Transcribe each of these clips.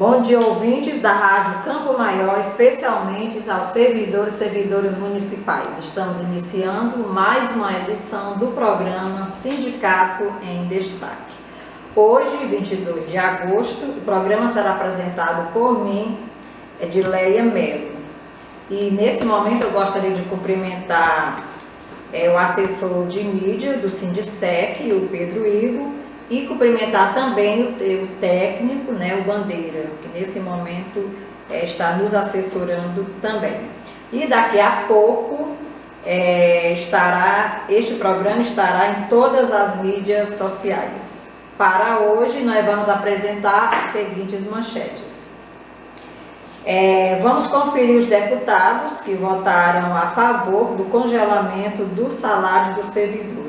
Bom dia, ouvintes da Rádio Campo Maior, especialmente aos servidores municipais. Estamos iniciando mais uma edição do programa Sindicato em Destaque. Hoje, 22 de agosto, o programa será apresentado por mim, Edileia Melo. E nesse momento eu gostaria de cumprimentar o assessor de mídia do Sindicec, o Pedro Igor, e cumprimentar também o técnico, o Bandeira, que nesse momento está nos assessorando também. E daqui a pouco este programa estará em todas as mídias sociais. Para hoje nós vamos apresentar as seguintes manchetes. Vamos conferir os deputados que votaram a favor do congelamento dos salários dos servidores.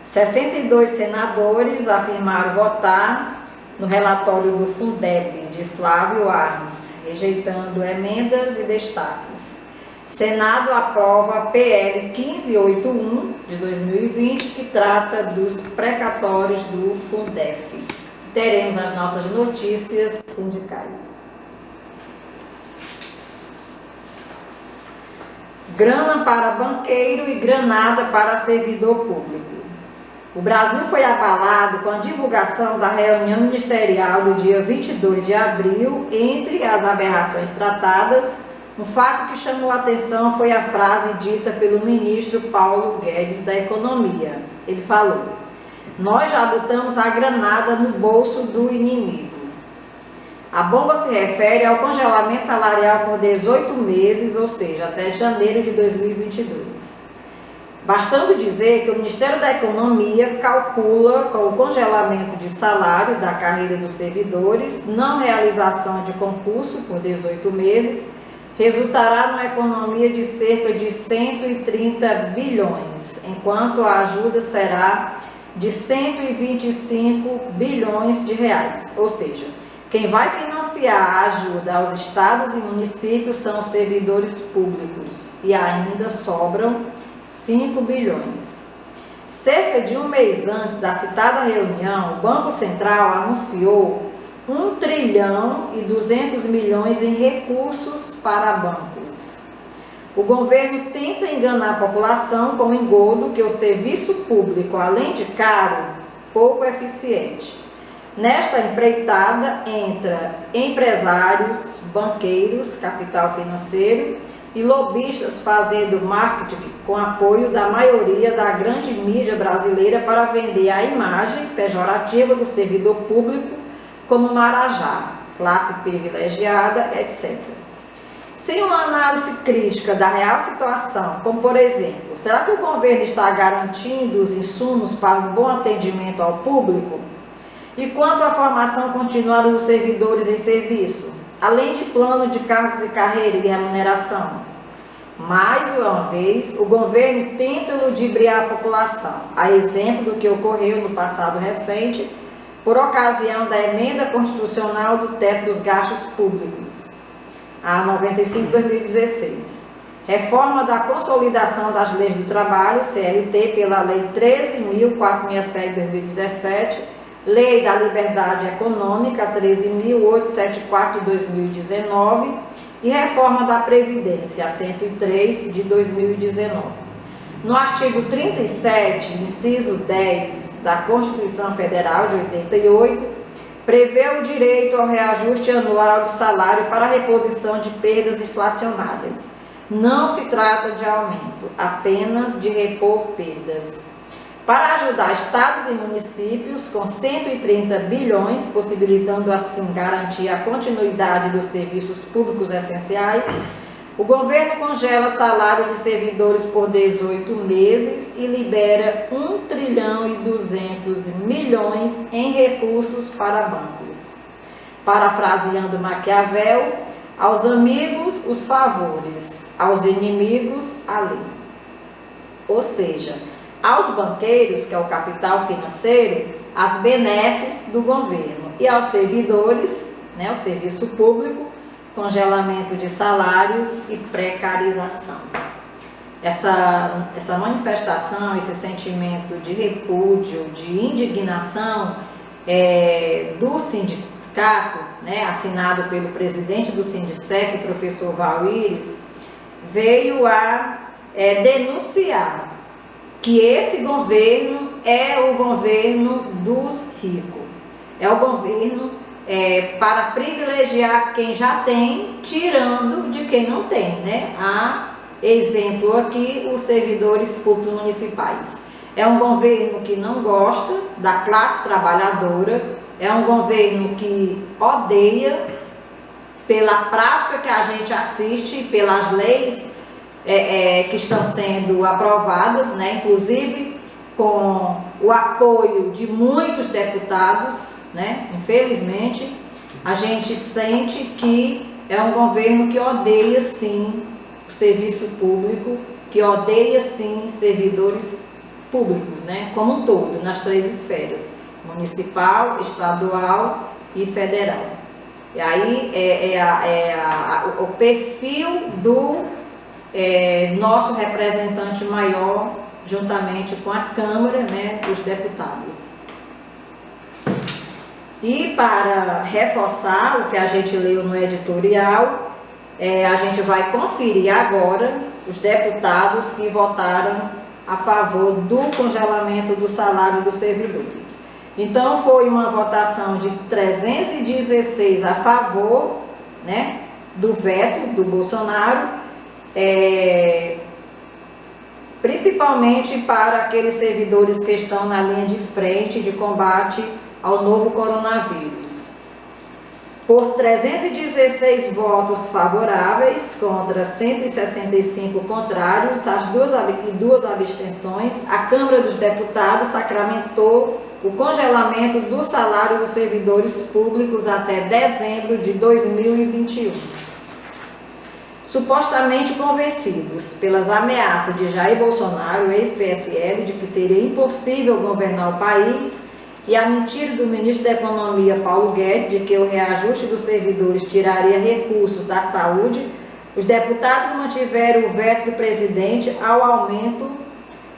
62 senadores afirmaram votar no relatório do Fundeb de Flávio Arnes, rejeitando emendas e destaques. Senado aprova PL 1581 de 2020, que trata dos precatórios do Fundef. Teremos as nossas notícias sindicais. Grana para banqueiro e granada para servidor público. O Brasil foi abalado com a divulgação da reunião ministerial do dia 22 de abril. Entre as aberrações tratadas, um fato que chamou a atenção foi a frase dita pelo ministro Paulo Guedes da Economia. Ele falou: "Nós já botamos a granada no bolso do inimigo". A bomba se refere ao congelamento salarial por 18 meses, ou seja, até janeiro de 2022. Bastando dizer que o Ministério da Economia calcula com o congelamento de salário da carreira dos servidores, não realização de concurso por 18 meses, resultará numa economia de cerca de 130 bilhões, enquanto a ajuda será de 125 bilhões de reais. Ou seja, quem vai financiar a ajuda aos estados e municípios são os servidores públicos e ainda sobram 5 bilhões. Cerca de um mês antes da citada reunião, o Banco Central anunciou 1 trilhão e 200 milhões em recursos para bancos. O governo tenta enganar a população com o engodo que o serviço público, além de caro, pouco eficiente. Nesta empreitada entra empresários, banqueiros, capital financeiro e lobistas fazendo marketing com apoio da maioria da grande mídia brasileira para vender a imagem pejorativa do servidor público como marajá, classe privilegiada, etc. Sem uma análise crítica da real situação, como por exemplo, será que o governo está garantindo os insumos para um bom atendimento ao público? E quanto à formação continuada dos servidores em serviço, além de plano de cargos e carreira e remuneração? Mais uma vez, o governo tenta ludibriar a população, a exemplo do que ocorreu no passado recente, por ocasião da emenda constitucional do teto dos gastos públicos, a 95/2016. Reforma da consolidação das leis do trabalho, CLT, pela Lei 13.467/2017, Lei da Liberdade Econômica 13.874/2019 e Reforma da Previdência, a 103 de 2019. No artigo 37, inciso 10 da Constituição Federal de 88, prevê o direito ao reajuste anual de salário para reposição de perdas inflacionárias. Não se trata de aumento, apenas de repor perdas. Para ajudar estados e municípios com 130 bilhões, possibilitando assim garantir a continuidade dos serviços públicos essenciais, o governo congela salário de servidores por 18 meses e libera 1 trilhão e 200 milhões em recursos para bancos. Parafraseando Maquiavel, aos amigos os favores, aos inimigos a lei. Ou seja, aos banqueiros, que é o capital financeiro, as benesses do governo, e aos servidores, o serviço público, congelamento de salários e precarização. Essa manifestação, esse sentimento de repúdio, de indignação dos sindicato, né, assinado pelo presidente do Sindicec, professor Valíris, veio a denunciar que esse governo é o governo dos ricos, é o governo para privilegiar quem já tem, tirando de quem não tem, né? Há exemplo aqui, os servidores públicos municipais. É um governo que não gosta da classe trabalhadora, é um governo que odeia, pela prática que a gente assiste, pelas leis que estão sendo aprovadas, né? Inclusive com o apoio de muitos deputados, né? Infelizmente, a gente sente que é um governo que odeia sim o serviço público, que odeia sim servidores públicos, né? Como um todo, nas 3 esferas: municipal, estadual e federal. E aí o perfil do nosso representante maior, juntamente com a Câmara, né, dos Deputados. E para reforçar o que a gente leu no editorial, a gente vai conferir agora os deputados que votaram a favor do congelamento do salário dos servidores. Então, foi uma votação de 316 a favor, né, do veto do Bolsonaro, principalmente para aqueles servidores que estão na linha de frente de combate ao novo coronavírus. Por 316 votos favoráveis contra 165 contrários e 2 abstenções, a Câmara dos Deputados sacramentou o congelamento do salário dos servidores públicos até dezembro de 2021. Supostamente convencidos pelas ameaças de Jair Bolsonaro, ex-PSL, de que seria impossível governar o país, e a mentira do ministro da Economia, Paulo Guedes, de que o reajuste dos servidores tiraria recursos da saúde, os deputados mantiveram o veto do presidente ao aumento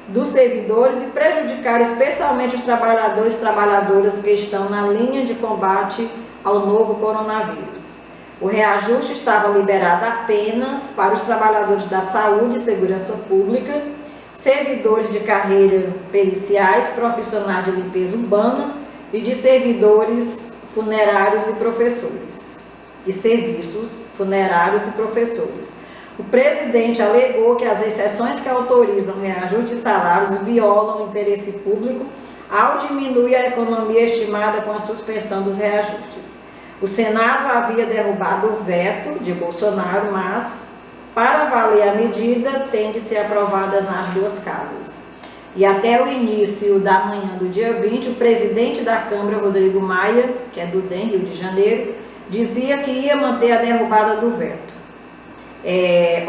dos servidores e prejudicaram especialmente os trabalhadores e trabalhadoras que estão na linha de combate ao novo coronavírus. O reajuste estava liberado apenas para os trabalhadores da saúde e segurança pública, servidores de carreira periciais, profissionais de limpeza urbana e de servidores funerários e professores, e serviços funerários e professores. O presidente alegou que as exceções que autorizam o reajuste de salários violam o interesse público ao diminuir a economia estimada com a suspensão dos reajustes. O Senado havia derrubado o veto de Bolsonaro, mas, para valer a medida, tem de ser aprovada nas 2 casas. E até o início da manhã do dia 20, o presidente da Câmara, Rodrigo Maia, que é do DEM, Rio de Janeiro, dizia que ia manter a derrubada do veto.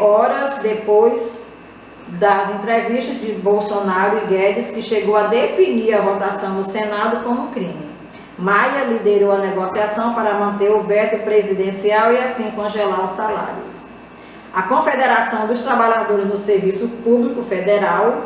Horas depois das entrevistas de Bolsonaro e Guedes, que chegou a definir a votação no Senado como crime. Maia liderou a negociação para manter o veto presidencial e assim congelar os salários. A Confederação dos Trabalhadores no Serviço Público Federal,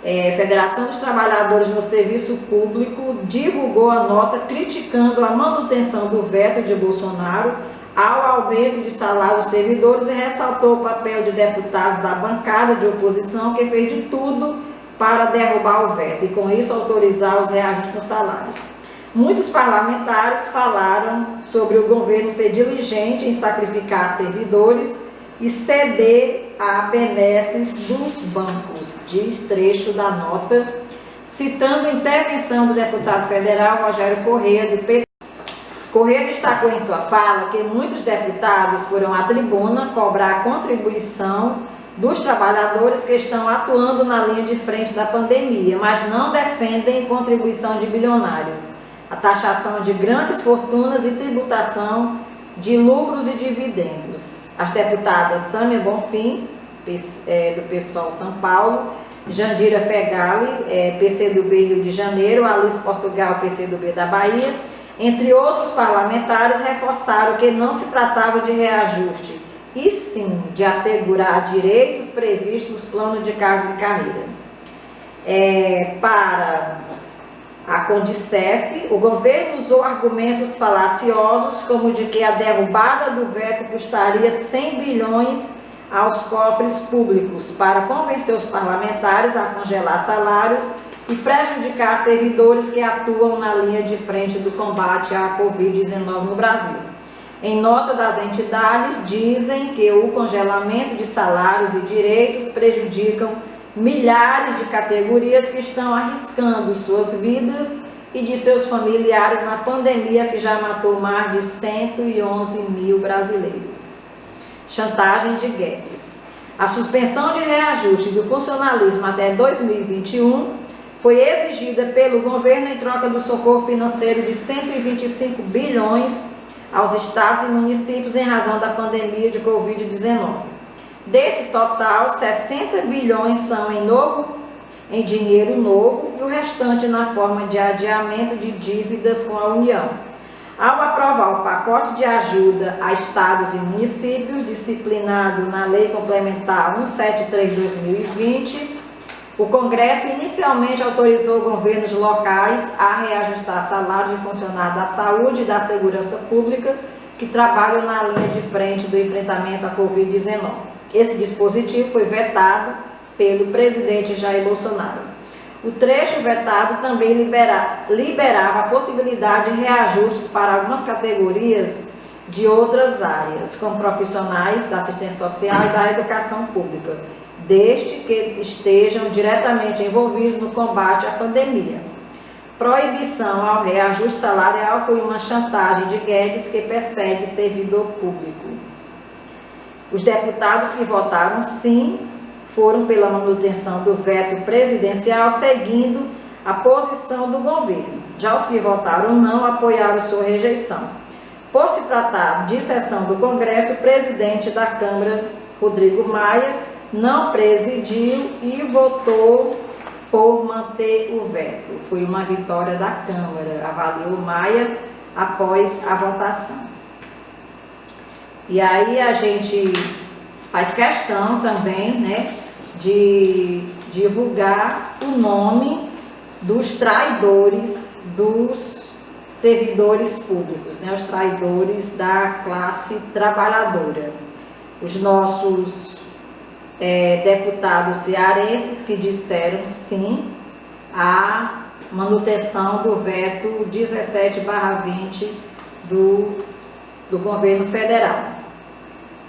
Federação dos Trabalhadores no Serviço Público, divulgou a nota criticando a manutenção do veto de Bolsonaro ao aumento de salário dos servidores e ressaltou o papel de deputados da bancada de oposição que fez de tudo para derrubar o veto e com isso autorizar os reajustes nos salários. Muitos parlamentares falaram sobre o governo ser diligente em sacrificar servidores e ceder a benesses dos bancos, diz trecho da nota, citando a intervenção do deputado federal Rogério Correia, do PT. Correia destacou em sua fala que muitos deputados foram à tribuna cobrar a contribuição dos trabalhadores que estão atuando na linha de frente da pandemia, mas não defendem contribuição de bilionários, a taxação de grandes fortunas e tributação de lucros e dividendos. As deputadas Sâmia Bonfim, do PSOL São Paulo, Jandira Fegali, PCdoB Rio de Janeiro, Alice Portugal, PCdoB da Bahia, entre outros parlamentares, reforçaram que não se tratava de reajuste, e sim de assegurar direitos previstos nos planos de cargos e carreira. Para a Condicef, o governo usou argumentos falaciosos como de que a derrubada do veto custaria 100 bilhões aos cofres públicos para convencer os parlamentares a congelar salários e prejudicar servidores que atuam na linha de frente do combate à Covid-19 no Brasil. Em nota das entidades, dizem que o congelamento de salários e direitos prejudicam milhares de categorias que estão arriscando suas vidas e de seus familiares na pandemia que já matou mais de 111 mil brasileiros. Chantagem de Guedes. A suspensão de reajuste do funcionalismo até 2021 foi exigida pelo governo em troca do socorro financeiro de 125 bilhões aos estados e municípios em razão da pandemia de Covid-19. Desse total, 60 bilhões são em dinheiro novo e o restante na forma de adiamento de dívidas com a União. Ao aprovar o pacote de ajuda a estados e municípios, disciplinado na Lei Complementar 173/2020, o Congresso inicialmente autorizou governos locais a reajustar salários de funcionários da saúde e da segurança pública que trabalham na linha de frente do enfrentamento à Covid-19. Esse dispositivo foi vetado pelo presidente Jair Bolsonaro. O trecho vetado também liberava a possibilidade de reajustes para algumas categorias de outras áreas, como profissionais da assistência social e da educação pública, desde que estejam diretamente envolvidos no combate à pandemia. Proibição ao reajuste salarial foi uma chantagem de Guedes que persegue servidor público. Os deputados que votaram sim foram pela manutenção do veto presidencial, seguindo a posição do governo. Já os que votaram não apoiaram sua rejeição. Por se tratar de sessão do Congresso, o presidente da Câmara, Rodrigo Maia, não presidiu e votou por manter o veto. Foi uma vitória da Câmara, avaliou Maia após a votação. E aí a gente faz questão também, né, de divulgar o nome dos traidores dos servidores públicos, né, os traidores da classe trabalhadora. Os nossos deputados cearenses que disseram sim à manutenção do veto 17/20 do governo federal.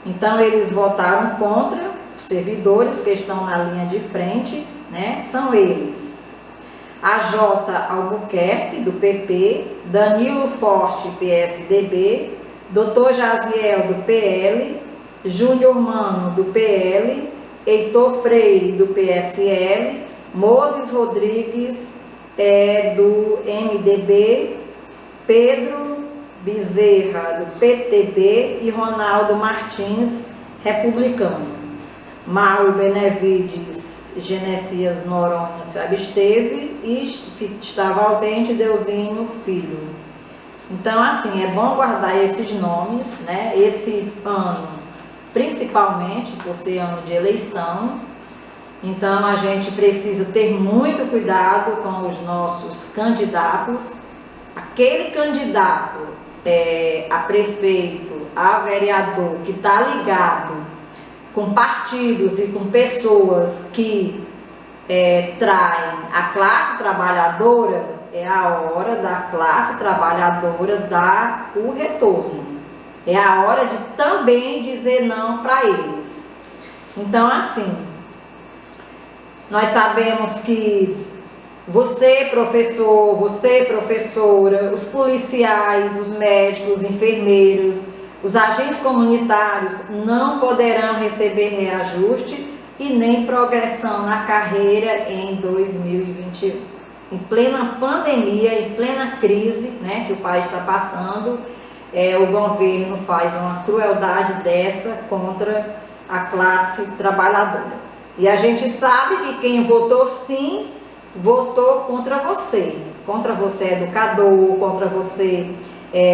Então, eles votaram contra os servidores que estão na linha de frente, né? São eles: AJ Albuquerque, do PP, Danilo Forte, PSDB, Dr. Jaziel, do PL, Júnior Mano, do PL, Heitor Freire, do PSL, Moses Rodrigues, do MDB, Pedro Bezerra, do PTB, e Ronaldo Martins, republicano. Mauro Benevides Genesias Noronha se absteve e estava ausente Deusinho Filho. Então, assim, é bom guardar esses nomes, né? Esse ano, principalmente por ser ano de eleição, então a gente precisa ter muito cuidado com os nossos candidatos. Aquele candidato a prefeito, a vereador, que está ligado com partidos e com pessoas que traem a classe trabalhadora, é a hora da classe trabalhadora dar o retorno. É a hora de também dizer não para eles. Então, assim, nós sabemos que você, professor, você, professora, os policiais, os médicos, os enfermeiros, os agentes comunitários não poderão receber reajuste e nem progressão na carreira em 2021. Em plena pandemia, em plena crise, né, que o país está passando, o governo faz uma crueldade dessa contra a classe trabalhadora. E a gente sabe que quem votou sim, votou contra você educador, contra você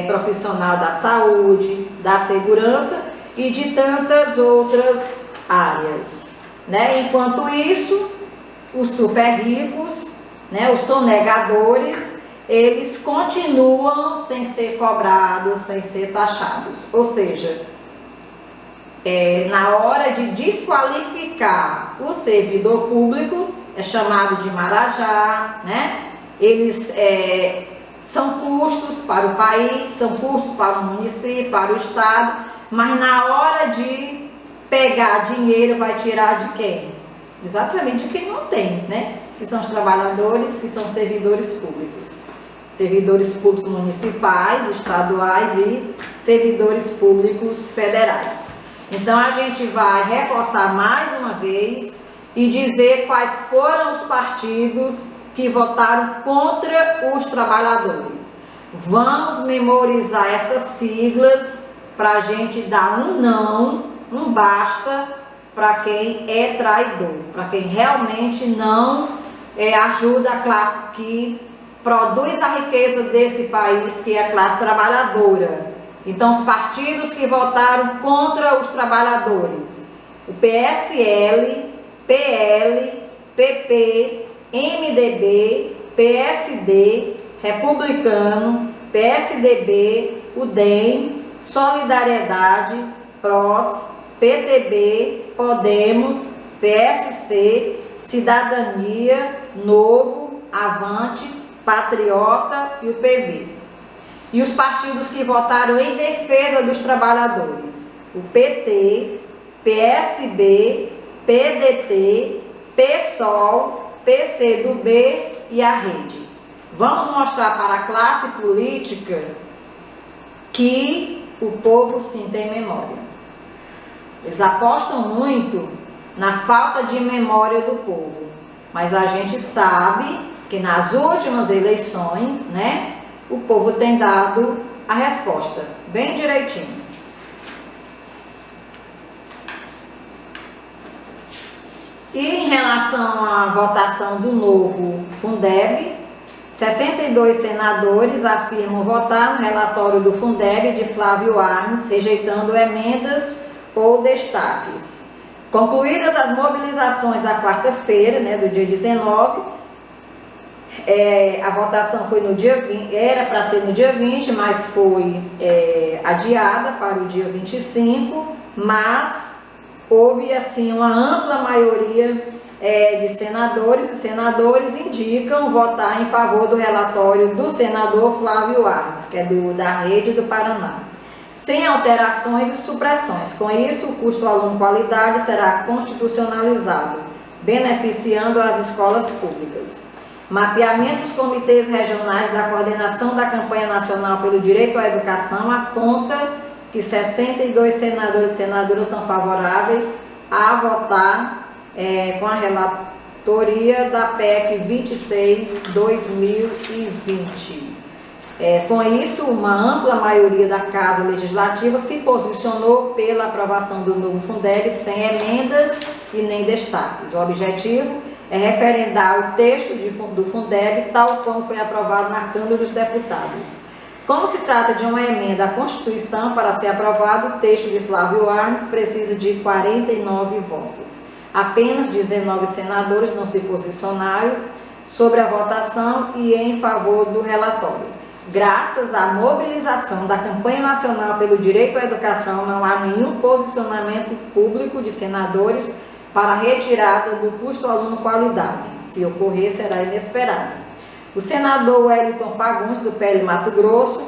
profissional da saúde, da segurança e de tantas outras áreas, né? Enquanto isso, os super ricos, né, os sonegadores, eles continuam sem ser cobrados, sem ser taxados. Ou seja, na hora de desqualificar o servidor público, é chamado de marajá, né? Eles são custos para o país, são custos para o município, para o estado, mas na hora de pegar dinheiro vai tirar de quem? Exatamente de quem não tem, né? Que são os trabalhadores, que são servidores públicos. Servidores públicos municipais, estaduais e servidores públicos federais. Então a gente vai reforçar mais uma vez e dizer quais foram os partidos que votaram contra os trabalhadores. Vamos memorizar essas siglas para a gente dar um não, um basta para quem é traidor, para quem realmente não ajuda a classe que produz a riqueza desse país, que é a classe trabalhadora. Então, os partidos que votaram contra os trabalhadores: o PSL, PL, PP, MDB, PSD, Republicano, PSDB, o DEM, Solidariedade, PROS, PTB, Podemos, PSC, Cidadania, Novo, Avante, Patriota e o PV. E os partidos que votaram em defesa dos trabalhadores: o PT, PSB, PDT, PSOL, PCdoB e a Rede. Vamos mostrar para a classe política que o povo sim tem memória. Eles apostam muito na falta de memória do povo, mas a gente sabe que nas últimas eleições, né, o povo tem dado a resposta bem direitinho. E em relação à votação do novo Fundeb, 62 senadores afirmam votar no relatório do Fundeb de Flávio Arnes, rejeitando emendas ou destaques. Concluídas as mobilizações da quarta-feira, né, do dia 19, a votação foi no dia 20, era para ser no dia 20, mas foi adiada para o dia 25, mas houve assim uma ampla maioria de senadores e senadores indicam votar em favor do relatório do senador Flávio Arnes, que é da Rede do Paraná, sem alterações e supressões. Com isso, o custo aluno qualidade será constitucionalizado, beneficiando as escolas públicas. Mapeamento dos comitês regionais da coordenação da campanha nacional pelo direito à educação aponta que 62 senadores e senadoras são favoráveis a votar com a relatoria da PEC 26/2020. Com isso, uma ampla maioria da Casa Legislativa se posicionou pela aprovação do novo Fundeb sem emendas e nem destaques. O objetivo é referendar o texto do Fundeb tal como foi aprovado na Câmara dos Deputados. Como se trata de uma emenda à Constituição, para ser aprovado, o texto de Flávio Arnes precisa de 49 votos. Apenas 19 senadores não se posicionaram sobre a votação e em favor do relatório. Graças à mobilização da campanha nacional pelo direito à educação, não há nenhum posicionamento público de senadores para a retirada do custo aluno qualidade. Se ocorrer, será inesperado. O senador Wellington Fagundes, do PL Mato Grosso,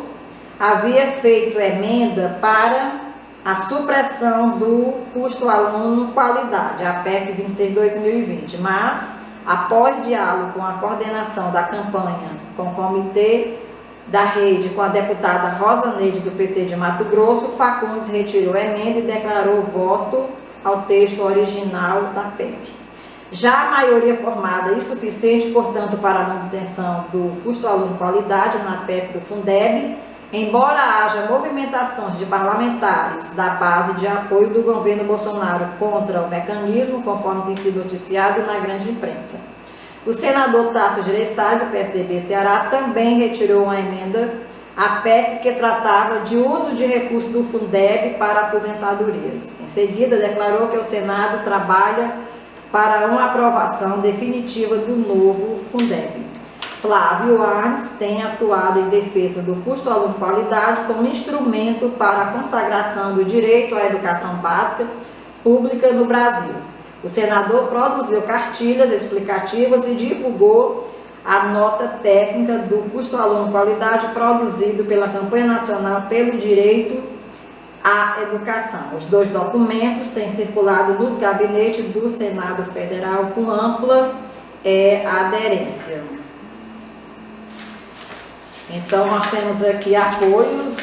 havia feito emenda para a supressão do custo aluno qualidade, a PEC 26/2020, mas, após diálogo com a coordenação da campanha com o comitê da rede, com a deputada Rosa Neide, do PT de Mato Grosso, Fagundes retirou a emenda e declarou voto ao texto original da PEC. Já a maioria formada e suficiente, portanto, para a manutenção do custo aluno qualidade na PEC do Fundeb, embora haja movimentações de parlamentares da base de apoio do governo Bolsonaro contra o mecanismo, conforme tem sido noticiado na grande imprensa. O senador Tássio Gereissati, do PSDB Ceará, também retirou uma emenda à PEC que tratava de uso de recursos do Fundeb para aposentadorias. Em seguida, declarou que o Senado trabalha para uma aprovação definitiva do novo Fundeb. Flávio Arnes tem atuado em defesa do custo aluno qualidade como instrumento para a consagração do direito à educação básica pública no Brasil. O senador produziu cartilhas explicativas e divulgou a nota técnica do custo aluno qualidade produzido pela Campanha Nacional pelo Direito à Educação. Os dois documentos têm circulado nos gabinetes do Senado Federal com ampla aderência. Então, nós temos aqui apoios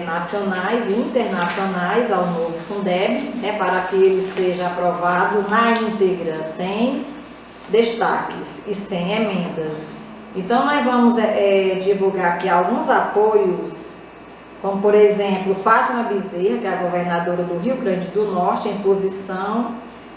nacionais e internacionais ao novo Fundeb, para que ele seja aprovado na íntegra, sem destaques e sem emendas. Então, nós vamos divulgar aqui alguns apoios, como, por exemplo, Fátima Bezerra, que é a governadora do Rio Grande do Norte, em posição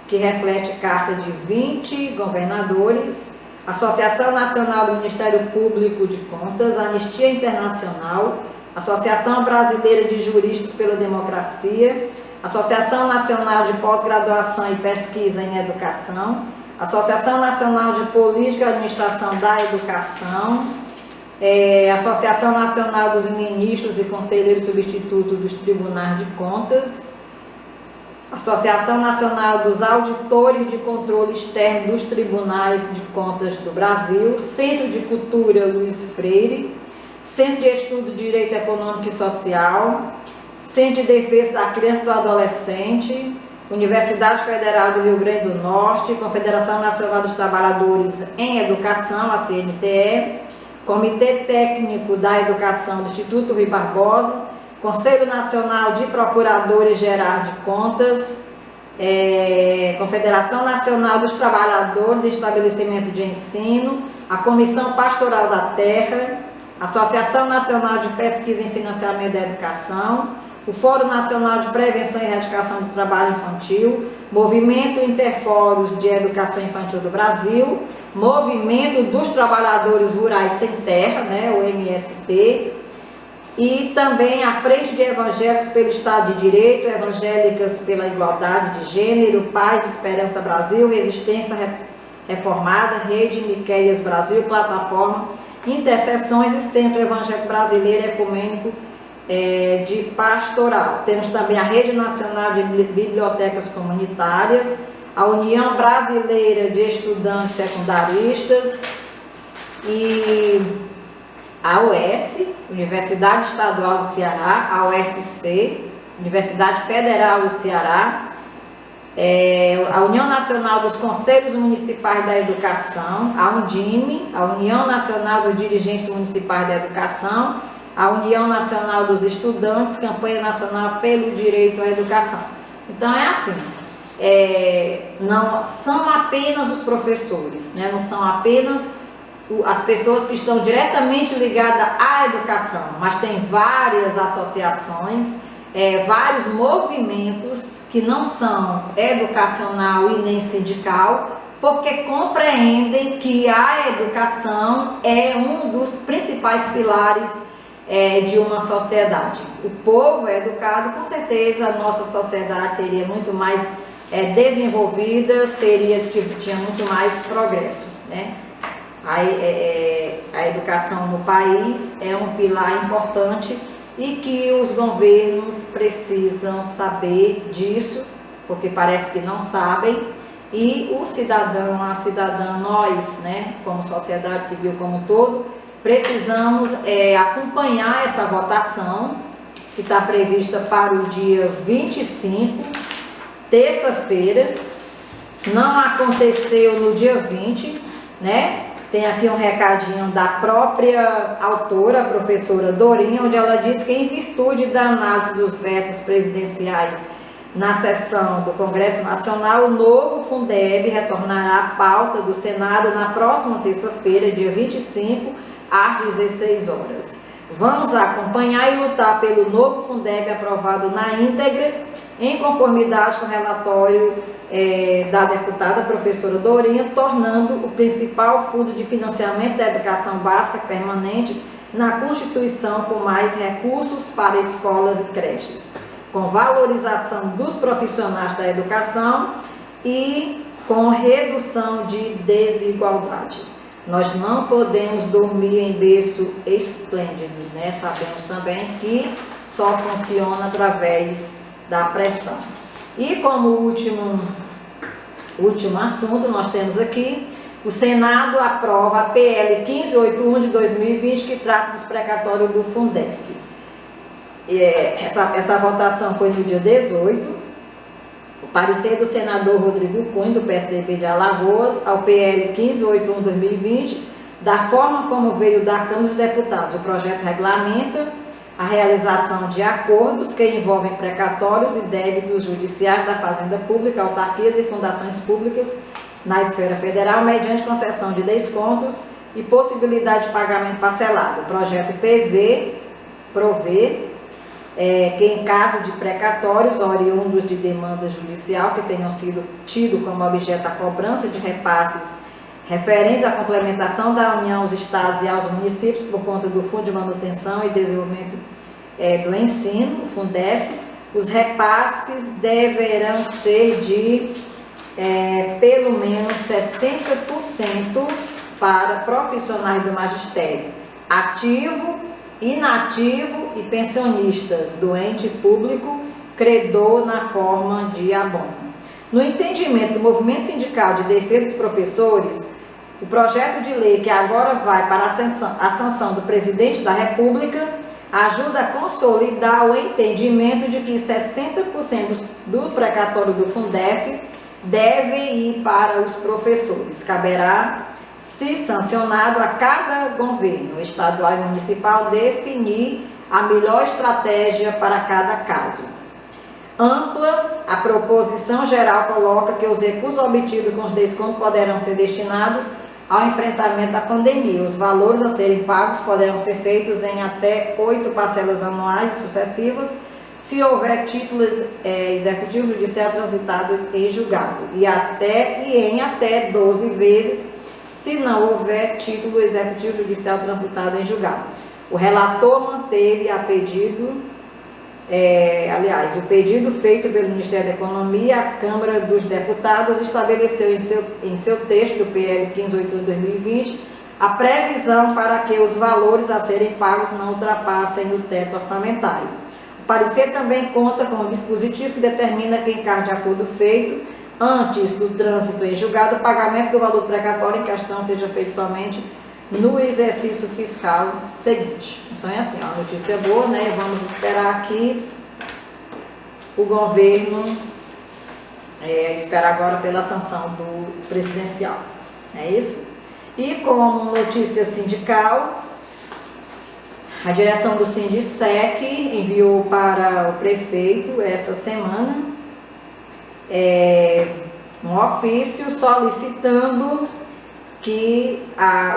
que reflete carta de 20 governadores, Associação Nacional do Ministério Público de Contas, Anistia Internacional, Associação Brasileira de Juristas pela Democracia, Associação Nacional de Pós-Graduação e Pesquisa em Educação, Associação Nacional de Política e Administração da Educação, Associação Nacional dos Ministros e Conselheiros Substitutos dos Tribunais de Contas, Associação Nacional dos Auditores de Controle Externo dos Tribunais de Contas do Brasil, Centro de Cultura Luiz Freire, Centro de Estudo de Direito Econômico e Social, Centro de Defesa da Criança e do Adolescente, Universidade Federal do Rio Grande do Norte, Confederação Nacional dos Trabalhadores em Educação, a CNTE, Comitê Técnico da Educação do Instituto Rui Barbosa, Conselho Nacional de Procuradores Gerais de Contas, Confederação Nacional dos Trabalhadores e Estabelecimento de Ensino, a Comissão Pastoral da Terra, Associação Nacional de Pesquisa em Financiamento da Educação, o Fórum Nacional de Prevenção e Erradicação do Trabalho Infantil, Movimento Interfóruns de Educação Infantil do Brasil, Movimento dos Trabalhadores Rurais Sem Terra, o MST, e também a Frente de Evangélicos pelo Estado de Direito, Evangélicas pela Igualdade de Gênero, Paz, Esperança Brasil, Resistência Reformada, Rede Miqueias Brasil, Plataforma Intercessões e Centro Evangélico Brasileiro Ecumênico de Pastoral. Temos também a Rede Nacional de Bibliotecas Comunitárias, a União Brasileira de Estudantes Secundaristas e a UES, Universidade Estadual do Ceará, a UFC, Universidade Federal do Ceará, a União Nacional dos Conselhos Municipais da Educação, a UNDIME, a União Nacional dos Dirigentes Municipais da Educação, a União Nacional dos Estudantes, Campanha Nacional pelo Direito à Educação. Então é assim, não são apenas os professores, não são apenas as pessoas que estão diretamente ligadas à educação, mas tem várias associações, vários movimentos que não são educacional e nem sindical, porque compreendem que a educação é um dos principais pilares de uma sociedade. O povo é educado, com certeza a nossa sociedade seria muito mais desenvolvida, tinha muito mais progresso, A educação no país é um pilar importante e que os governos precisam saber disso, porque parece que não sabem, e o cidadão, a cidadã, nós, como sociedade civil como um todo, precisamos acompanhar essa votação, que está prevista para o dia 25, terça-feira, não aconteceu no dia 20, Tem aqui um recadinho da própria autora, a professora Dorinha, onde ela diz que, em virtude da análise dos vetos presidenciais na sessão do Congresso Nacional, o novo Fundeb retornará à pauta do Senado na próxima terça-feira, dia 25, às 16 horas. Vamos acompanhar e lutar pelo novo Fundeb aprovado na íntegra, em conformidade com o relatório da deputada professora Dorinha, tornando o principal fundo de financiamento da educação básica permanente na Constituição, com mais recursos para escolas e creches, com valorização dos profissionais da educação e com redução de desigualdade. Nós não podemos dormir em berço esplêndido, né? Sabemos também que só funciona através da pressão. E como último assunto, nós temos aqui, o Senado aprova a PL 1581 de 2020, que trata dos precatórios do Fundef. Essa votação foi no dia 18. O parecer do senador Rodrigo Cunha, do PSDB de Alagoas, ao PL 1581 de 2020, da forma como veio da Câmara dos Deputados. O projeto regulamenta a realização de acordos que envolvem precatórios e débitos judiciais da Fazenda Pública, autarquias e fundações públicas na esfera federal, mediante concessão de descontos e possibilidade de pagamento parcelado. O projeto provê que em caso de precatórios oriundos de demanda judicial que tenham sido tido como objeto a cobrança de repasses referentes à complementação da União aos Estados e aos municípios por conta do Fundo de Manutenção e Desenvolvimento do Ensino, o Fundef, os repasses deverão ser de pelo menos 60% para profissionais do magistério, ativo, inativo e pensionistas do ente público, credor na forma de abono. No entendimento do Movimento Sindical de Defesa dos Professores, o projeto de lei que agora vai para a sanção do Presidente da República ajuda a consolidar o entendimento de que 60% do precatório do Fundef devem ir para os professores. Caberá, se sancionado, a cada governo estadual e municipal definir a melhor estratégia para cada caso. Ampla, a proposição geral coloca que os recursos obtidos com os descontos poderão ser destinados ao enfrentamento da pandemia. Os valores a serem pagos poderão ser feitos em até 8 parcelas anuais sucessivas, se houver título executivo judicial transitado em julgado, e em até 12 vezes, se não houver título executivo judicial transitado em julgado. O relator manteve o pedido feito pelo Ministério da Economia. A Câmara dos Deputados estabeleceu em seu texto do PL 1581 de 2020 a previsão para que os valores a serem pagos não ultrapassem o teto orçamentário. O parecer também conta com um dispositivo que determina que, em caso de acordo feito antes do trânsito em julgado, o pagamento do valor precatório em questão seja feito somente no exercício fiscal seguinte. Então é assim, ó, notícia boa, né? Vamos esperar aqui o governo esperar agora pela sanção do presidencial, é isso? E como notícia sindical, a direção do Sindicec enviou para o prefeito essa semana um ofício solicitando que a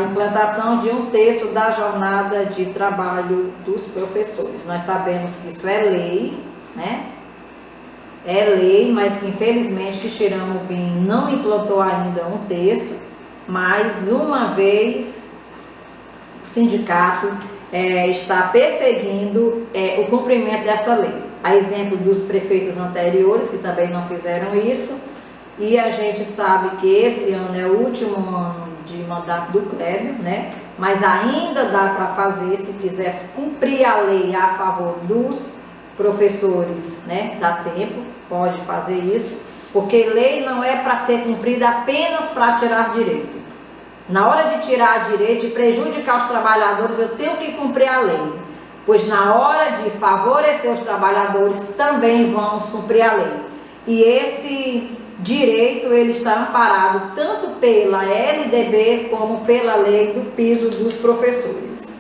implantação de 1/3 da jornada de trabalho dos professores. Nós sabemos que isso é lei, né? É lei, mas que infelizmente que Xiramubim não implantou ainda 1/3, mas uma vez o sindicato está perseguindo o cumprimento dessa lei. A exemplo dos prefeitos anteriores, que também não fizeram isso, e a gente sabe que esse ano é o último ano de mandato do Clébio, né? Mas ainda dá para fazer, se quiser cumprir a lei a favor dos professores, né? Dá tempo, pode fazer isso, porque lei não é para ser cumprida apenas para tirar direito. Na hora de tirar direito e prejudicar os trabalhadores, eu tenho que cumprir a lei, pois na hora de favorecer os trabalhadores também vamos cumprir a lei. E esse direito ele está amparado tanto pela LDB como pela lei do piso dos professores.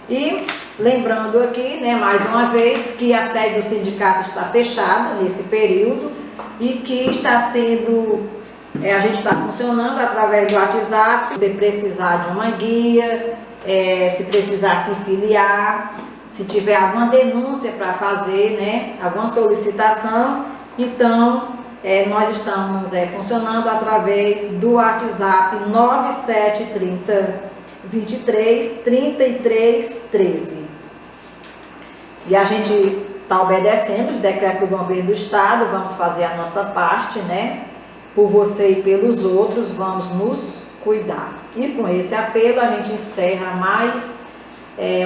E lembrando aqui, né, mais uma vez, que a sede do sindicato está fechada nesse período e que está sendo, a gente está funcionando através do WhatsApp. Se precisar de uma guia, se precisar se filiar, se tiver alguma denúncia para fazer, né, alguma solicitação, então nós estamos funcionando através do WhatsApp 9730 23 33 13. E a gente está obedecendo os decretos do governo do estado, vamos fazer a nossa parte, né? Por você e pelos outros, vamos nos cuidar. E com esse apelo a gente encerra mais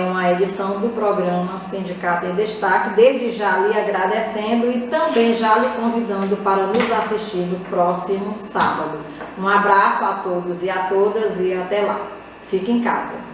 uma edição do programa Sindicato em Destaque, desde já lhe agradecendo e também já lhe convidando para nos assistir no próximo sábado. Um abraço a todos e a todas e até lá. Fique em casa.